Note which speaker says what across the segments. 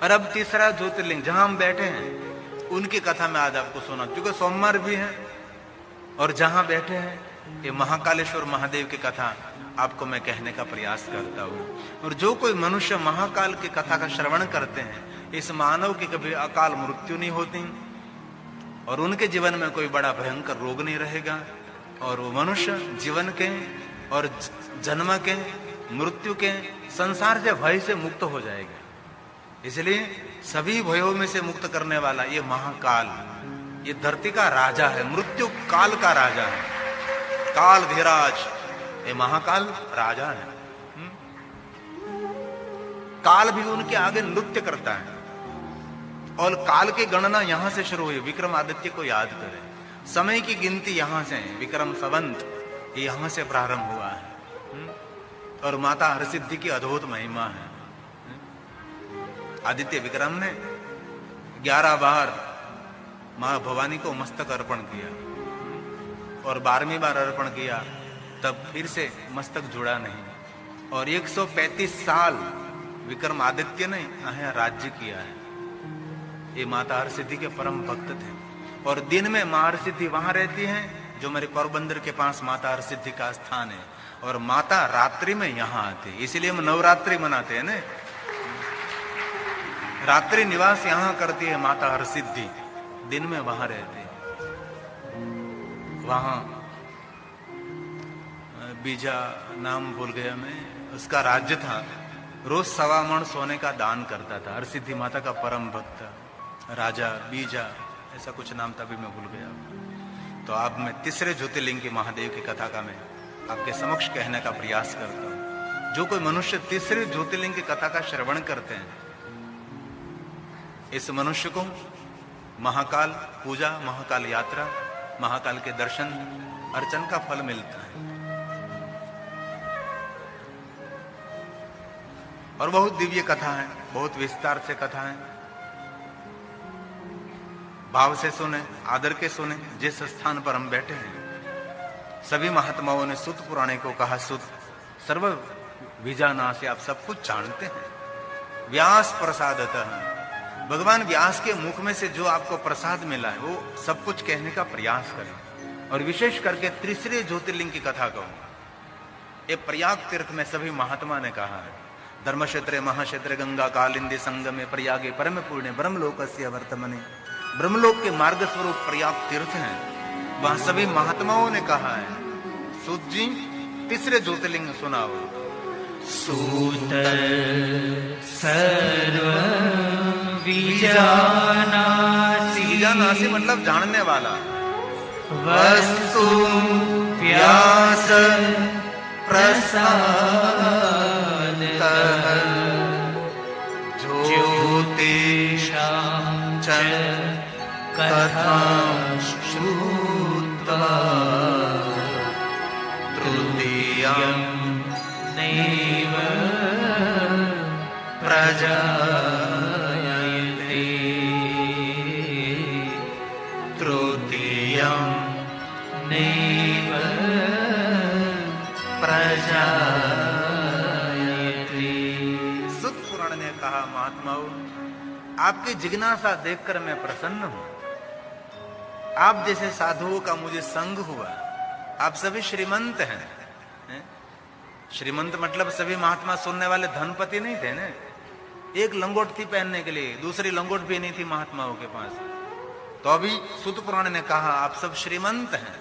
Speaker 1: और अब तीसरा ज्योतिर्लिंग जहां हम बैठे हैं उनकी कथा मैं आज आपको सुना, क्योंकि सोमवार भी है और जहां बैठे हैं ये महाकालेश्वर महादेव की कथा आपको मैं कहने का प्रयास करता हूं। और जो कोई मनुष्य महाकाल की कथा का श्रवण करते हैं, इस मानव की कभी अकाल मृत्यु नहीं होती और उनके जीवन में कोई बड़ा भयंकर रोग नहीं रहेगा और वो मनुष्य जीवन के और जन्म के मृत्यु के संसार से भय से मुक्त हो जाएगा। इसलिए सभी भयों में से मुक्त करने वाला ये महाकाल, ये धरती का राजा है, मृत्यु काल का राजा है, काल धीराज, ये महाकाल राजा है। काल भी उनके आगे नृत्य करता है और काल की गणना यहां से शुरू हुई। विक्रमादित्य को याद करें, समय की गिनती यहां से है, विक्रम संवत यहां से प्रारंभ हुआ है और माता हरसिद्धि की अद्भुत महिमा है। आदित्य विक्रम ने 11 बार मां भवानी को मस्तक अर्पण किया और 12वीं बार अर्पण किया, तब फिर से मस्तक जुड़ा नहीं और 135 साल विक्रमादित्य ने यहाँ राज्य किया है। ये माता हरसिद्धि के परम भक्त थे और दिन में मां हरसिद्धि वहां रहती हैं जो मेरे पोरबंदर के पास माता हरसिद्धि का स्थान है, और माता रात्रि में यहाँ आती है। इसलिए हम नवरात्रि मनाते हैं ना, रात्रि निवास यहाँ करती है माता हरसिद्धि, दिन में वहां रहती है। वहां बीजा नाम भूल गया मैं, उसका राज्य था, रोज 1.25 मण सोने का दान करता था। हरसिद्धि माता का परम भक्त राजा बीजा, ऐसा कुछ नाम था, अभी मैं भूल गया। तो आप मैं तीसरे ज्योतिर्लिंग के महादेव की कथा का मैं आपके समक्ष कहने का प्रयास करता हूं। जो कोई मनुष्य तीसरे ज्योतिर्लिंग की कथा का श्रवण करते हैं, इस मनुष्य को महाकाल पूजा, महाकाल यात्रा, महाकाल के दर्शन अर्चन का फल मिलता है। और बहुत दिव्य कथा है, बहुत विस्तार से कथा है। भाव से सुने, आदर के सुने। जिस स्थान पर हम बैठे हैं, सभी महात्माओं ने सुत पुराणे को कहा, सुत सर्व विजाना से आप सब कुछ जानते हैं। व्यास प्रसादतः, भगवान व्यास के मुख में से जो आपको प्रसाद मिला है वो सब कुछ कहने का प्रयास करें और विशेष करके तीसरे ज्योतिर्लिंग की कथा कहो। ये प्रयाग तीर्थ में सभी महात्मा ने कहा है, धर्म क्षेत्रे महाक्षेत्रे गंगा कालिंदी संगमे प्रयागे परम पुण्य ब्रह्मलोकस्य वर्तमने। ब्रह्मलोक के मार्ग स्वरूप प्रयाग तीर्थ है, वहां सभी महात्माओं ने कहा है। सूत जी तीसरे ज्योतिर्लिंग सुनाओ।
Speaker 2: सूत सर्व विजानासि,
Speaker 1: विजानासि मतलब जानने वाला।
Speaker 2: वस्तु व्यास प्रसादतः ज्योतिषां च कथां श्रुत्वा तृतीयं नैव प्रजायते, तृतीयं नैव प्रजायते।
Speaker 1: सुत पुराण ने कहा, महात्माओं आपकी जिज्ञासा देखकर मैं प्रसन्न हूं। आप जैसे साधुओं का मुझे संग हुआ। आप सभी श्रीमंत हैं। श्रीमंत मतलब सभी महात्मा सुनने वाले धनपति नहीं थे ना। एक लंगोट थी पहनने के लिए, दूसरी लंगोट भी नहीं थी महात्माओं के पास। तो अभी सुत पुराण ने कहा आप सब श्रीमंत हैं।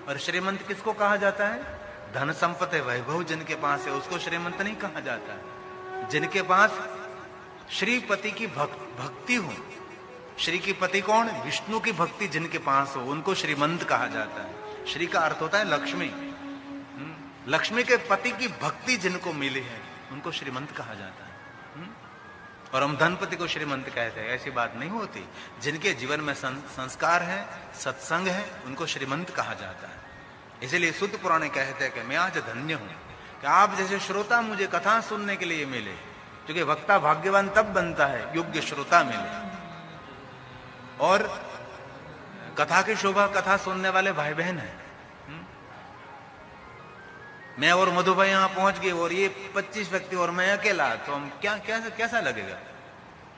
Speaker 1: और श्रीमंत किसको कहा जाता है? धन संपत्ति वैभव जिनके पास है उसको श्रीमंत नहीं कहा जाता। जिनके पास श्रीपति की भक्ति हो। श्री की पति कौन? विष्णु की भक्ति जिनके पास हो उनको श्रीमंत कहा जाता है। श्री का अर्थ होता है लक्ष्मी। लक्ष्मी के पति की भक्ति जिनको मिली है उनको श्रीमंत कहा जाता है। और हम धनपति को श्रीमंत कहते हैं, ऐसी बात नहीं होती। जिनके जीवन में संस्कार है, सत्संग है, उनको श्रीमंत कहा जाता है। इसीलिए सुत पुराण कहते हैं कि मैं आज धन्य हूं कि आप जैसे श्रोता मुझे कथा सुनने के लिए मिले, क्योंकि वक्ता भाग्यवान तब बनता है योग्य श्रोता मिले। और कथा की शोभा कथा सुनने वाले भाई बहन है। मैं और मधु भाई यहां पहुंच गए और ये 25 व्यक्ति और मैं अकेला, तो हम कैसा लगेगा?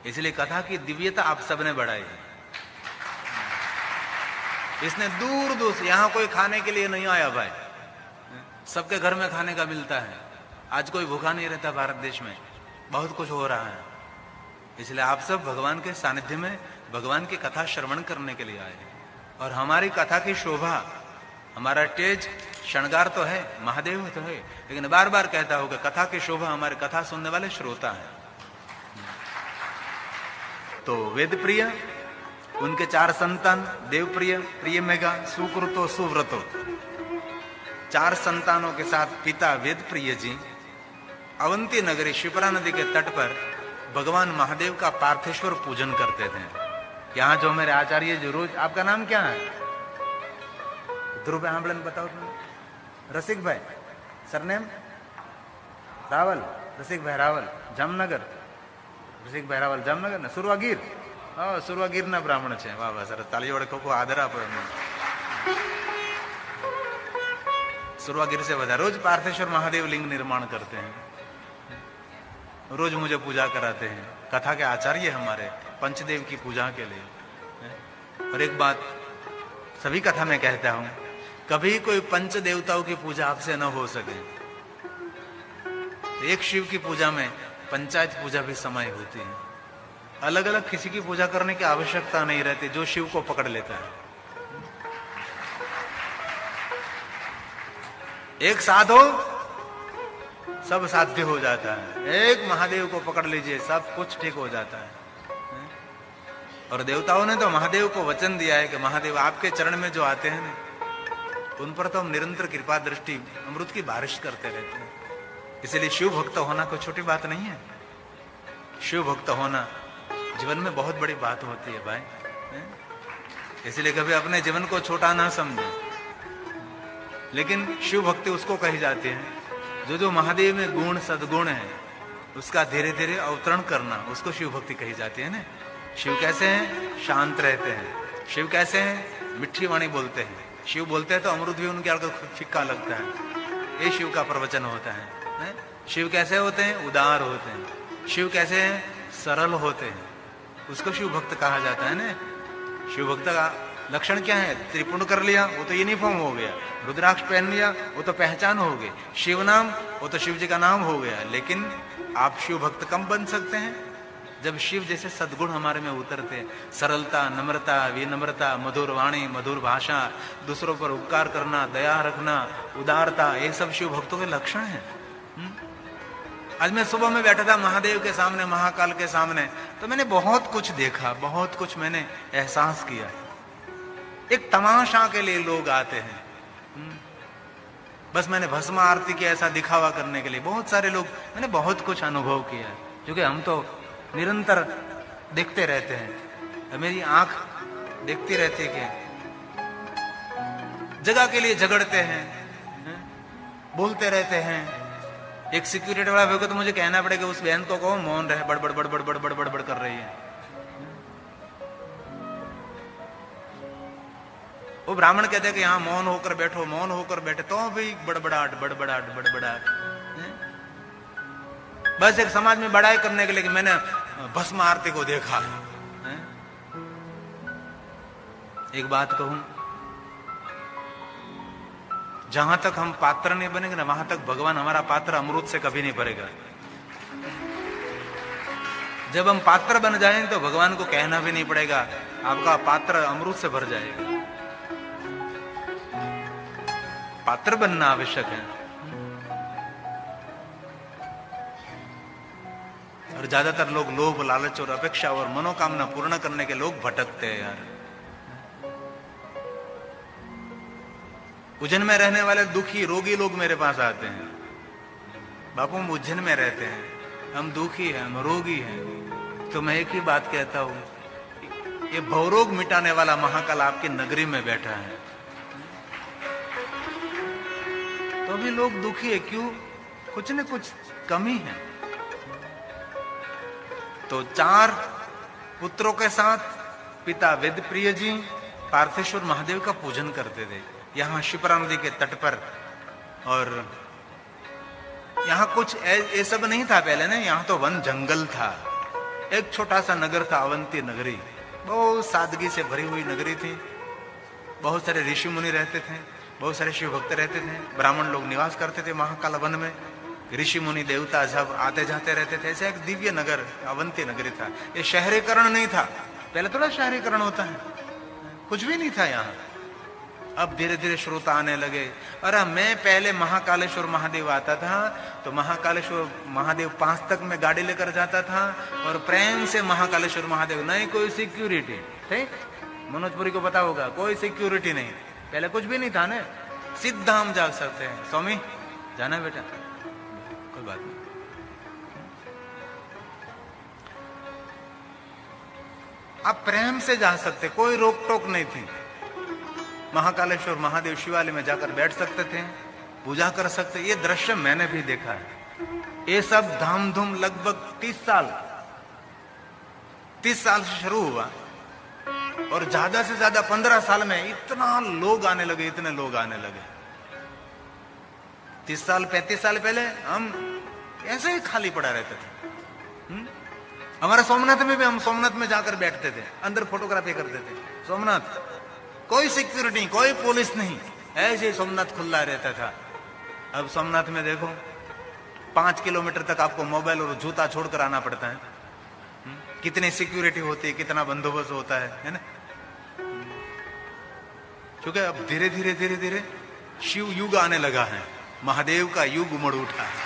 Speaker 1: इसलिए कथा की दिव्यता आप सबने बढ़ाई है। इसने दूर दूर से, यहां कोई खाने के लिए नहीं आया भाई, सबके घर में खाने का मिलता है। आज कोई भूखा नहीं रहता भारत देश में, बहुत कुछ हो रहा है। इसलिए आप सब भगवान के सानिध्य में भगवान की कथा श्रवण करने के लिए आए हैं। और हमारी कथा की शोभा, हमारा तेज श्रृंगार तो है, महादेव तो है, लेकिन बार बार कहता हूं कि कथा की शोभा हमारे कथा सुनने वाले श्रोता है। तो वेद प्रिय, उनके 4 संतान, देव प्रिय, प्रिय मेघा, सुकृतो, सुव्रतो, 4 संतानों के साथ पिता वेद प्रिय जी अवंती नगरी शिप्रा नदी के तट पर भगवान महादेव का पार्थेश्वर पूजन करते थे। यहां जो मेरे आचार्य जो रोज, आपका नाम क्या है? ध्रुव आंबलन बताओ तुम। रसिक भाई, सरनेम? रावल, रसिक भाई रावल, जामनगर, रसिक भाई रावल जामनगर ने सुरवागीर, सुरवागीर ना ब्राह्मण છે। વાહ વાહ, સરસ, તાળી વડે કોકો આદર આપો એમને। सुरवागीर से बता, रोज पार्थेश्वर महादेव लिंग निर्माण करते हैं, रोज मुझे पूजा कराते हैं, कथा के आचार्य हमारे पंचदेव की पूजा के लिए। और एक बात सभी कथा में कहता हूं, कभी कोई पंच देवताओं की पूजा आपसे न हो सके। एक शिव की पूजा में पंचायत पूजा भी समय होती है, अलग अलग किसी की पूजा करने की आवश्यकता नहीं रहती, जो शिव को पकड़ लेता है। एक साथ हो सब साध्य हो जाता है, एक महादेव को पकड़ लीजिए सब कुछ ठीक हो जाता है। और देवताओं ने तो महादेव को वचन दिया है कि महादेव आपके चरण में जो आते हैं ना, उन पर तो हम निरंतर कृपा दृष्टि अमृत की बारिश करते रहते हैं। इसलिए शिव भक्त होना कोई छोटी बात नहीं है। शिव भक्त होना जीवन में बहुत बड़ी बात होती है भाई। इसलिए कभी अपने जीवन को छोटा ना समझे, लेकिन शिव भक्ति उसको कही जाती है जो महादेव में गुण सद्गुण है उसका धीरे धीरे अवतरण करना, उसको शिव भक्ति कही जाती है ना। शिव कैसे हैं? शांत रहते हैं। शिव कैसे हैं? मिठी वाणी बोलते हैं। शिव बोलते हैं तो अमृत भी उनके आगे फिक्का लगता है, ये शिव का प्रवचन होता है। शिव कैसे होते हैं? उदार होते हैं। शिव कैसे हैं? सरल होते हैं, उसको शिव भक्त कहा जाता है ना। शिव भक्त का लक्षण क्या है? त्रिपुंड कर लिया वो तो यूनिफॉर्म हो गया, रुद्राक्ष पहन लिया वो तो पहचान हो गई, शिव नाम वो तो शिव जी का नाम हो गया। लेकिन आप शिव भक्त कम बन सकते हैं जब शिव जैसे सद्गुण हमारे में उतरते। सरलता, नम्रता, विनम्रता, मधुर वाणी, मधुर भाषा, दूसरों पर उपकार करना, दया रखना, उदारता, ये सब शिव भक्तों के लक्षण हैं। आज मैं सुबह में बैठा था महादेव के सामने, महाकाल के सामने, तो मैंने बहुत कुछ देखा, बहुत कुछ मैंने एहसास किया। एक तमाशा के लिए लोग आते हैं, बस मैंने भस्म आरती की ऐसा दिखावा करने के लिए बहुत सारे लोग, मैंने बहुत कुछ अनुभव किया, क्योंकि हम तो निरंतर देखते रहते हैं, मेरी आंख देखती रहती है कि जगह के लिए झगड़ते हैं, बोलते रहते हैं। एक सिक्योरिटी वाला होगा तो मुझे कहना पड़ेगा उस बहन को कहो मौन रहे, बड़बड़ बड़बड़ बड़बड़ बड़बड़ कर रही है। वो ब्राह्मण कहते हैं कि यहाँ मौन होकर बैठो, मौन होकर बैठे, तो भी बड़बड़ाहट बड़बड़ाहट बड़बड़ाहट। बस एक समाज में बड़ाई करने के लिए कि मैंने भस्म आरती को देखा है। एक बात कहूं, जहां तक हम पात्र नहीं बनेंगे ना, वहां तक भगवान हमारा पात्र अमृत से कभी नहीं भरेगा। जब हम पात्र बन जाएंगे तो भगवान को कहना भी नहीं पड़ेगा, आपका पात्र अमृत से भर जाएगा। पात्र बनना आवश्यक है। और ज्यादातर लोग लोभ, लालच और अपेक्षा और मनोकामना पूर्ण करने के लोग भटकते हैं यार। उज्जैन में रहने वाले दुखी रोगी लोग मेरे पास आते हैं, बापू हम उज्जैन में रहते हैं, हम दुखी हैं, हम रोगी हैं। तो मैं एक ही बात कहता हूं, ये भवरोग मिटाने वाला महाकाल आपकी नगरी में बैठा है, तो भी लोग दुखी है क्यों? कुछ न कुछ कमी है। तो 4 पुत्रों के साथ पिता वेदप्रिय जी पार्थेश्वर महादेव का पूजन करते थे यहां शिप्रा नदी के तट पर। और यहां कुछ ये सब नहीं था पहले ना, यहां तो वन जंगल था, एक छोटा सा नगर था अवंती नगरी, बहुत सादगी से भरी हुई नगरी थी। बहुत सारे ऋषि मुनि रहते थे, बहुत सारे शिव भक्त रहते थे, ब्राह्मण लोग निवास करते थे महाकाल वन में। ऋषि मुनि देवता सब आते जाते रहते थे। ऐसा एक दिव्य नगर अवंती नगरी था। ये शहरीकरण नहीं था, पहले थोड़ा शहरीकरण होता है, कुछ भी नहीं था यहाँ। अब धीरे धीरे श्रोता आने लगे। अरे मैं पहले महाकालेश्वर महादेव आता था तो महाकालेश्वर महादेव 5 तक में गाड़ी लेकर जाता था और प्रेम से महाकालेश्वर महादेव, नहीं कोई सिक्योरिटी, ठीक मनोजपुरी को पता होगा, कोई सिक्योरिटी नहीं, पहले कुछ भी नहीं था ना, सीधा हम जा सकते हैं। स्वामी जाना बेटा, कोई बात नहीं। आप प्रेम से जा सकते, कोई रोक टोक नहीं थी। महाकालेश्वर महादेव शिवालय में जाकर बैठ सकते थे, पूजा कर सकते। ये दृश्य मैंने भी देखा है। ये सब धाम धूम लगभग 30 साल से शुरू हुआ और ज्यादा से ज्यादा 15 साल में इतना लोग आने लगे, इतने लोग आने लगे। 30 साल 35 साल पहले हम ऐसे ही खाली पड़ा रहते थे। हमारा सोमनाथ में भी, हम सोमनाथ में जाकर बैठते थे, अंदर फोटोग्राफी करते थे। सोमनाथ कोई सिक्योरिटी, कोई पुलिस नहीं, ऐसे सोमनाथ खुला रहता था। अब सोमनाथ में देखो 5 किलोमीटर तक आपको मोबाइल और जूता छोड़कर आना पड़ता है। कितनी सिक्योरिटी होती है, कितना बंदोबस्त होता है ना। क्योंकि अब धीरे धीरे धीरे धीरे शिव युग आने लगा है, महादेव का युग उमड़ उठा है।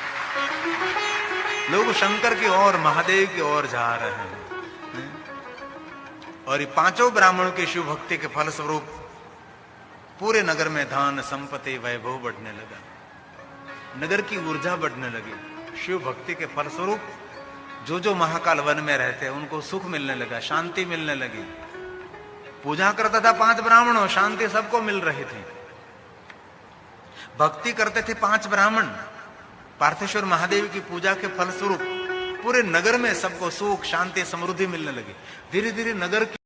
Speaker 1: लोग शंकर की ओर, महादेव की ओर जा रहे हैं। और ये 5 ब्राह्मणों की शिव भक्ति के फलस्वरूप पूरे नगर में धन संपत्ति वैभव बढ़ने लगा, नगर की ऊर्जा बढ़ने लगी। शिव भक्ति के फलस्वरूप जो जो महाकाल वन में रहते उनको सुख मिलने लगा, शांति मिलने लगी। पूजा करता था 5 ब्राह्मणों, शांति सबको मिल रही थी। भक्ति करते थे 5 ब्राह्मण, पार्थेश्वर महादेव की पूजा के फलस्वरूप पूरे नगर में सबको सुख शांति समृद्धि मिलने लगी। धीरे धीरे नगर की